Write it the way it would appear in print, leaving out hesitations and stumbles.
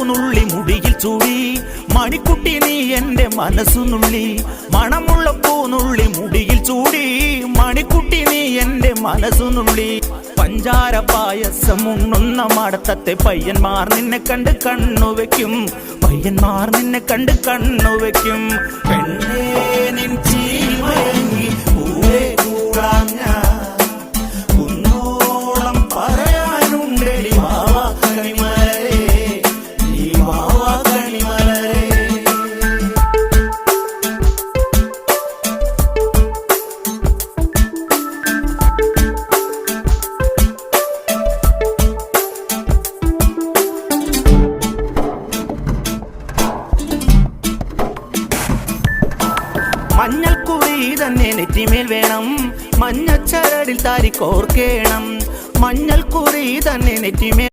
പൂനുള്ളി മുടിയിൽ ചൂടി മണിക്കുട്ടി നീ എന്റെ മനസ്സുനുള്ളി മണമുള്ള പൂനുള്ളി മുടിയിൽ ചൂടി മണിക്കുട്ടി നീ എന്റെ മനസ്സുനുള്ളി പഞ്ചാര പായസം ഉണ്ണുന്ന മടത്തത്തെ പയ്യന്മാർ നിന്നെ കണ്ട് കണ്ണുവെക്കും പയ്യന്മാർ നിന്നെ കണ്ട് കണ്ണുവെക്കും പെണ്ണേ നിൻ ചീമയങ്ങി പൂവേ കൂടാൻ ഞാൻ കുന്നോളം പറയാനുണ്ടടി വാവാ കണിമലരേ നീ വാവാ കണിമലരേ. മഞ്ഞൾക്കുറി തന്നെ നെറ്റിമേൽ വേണം മഞ്ഞച്ചരടിൽ താരി കോർക്കേണം മഞ്ഞൾക്കുറി തന്നെ നെറ്റിമേൽ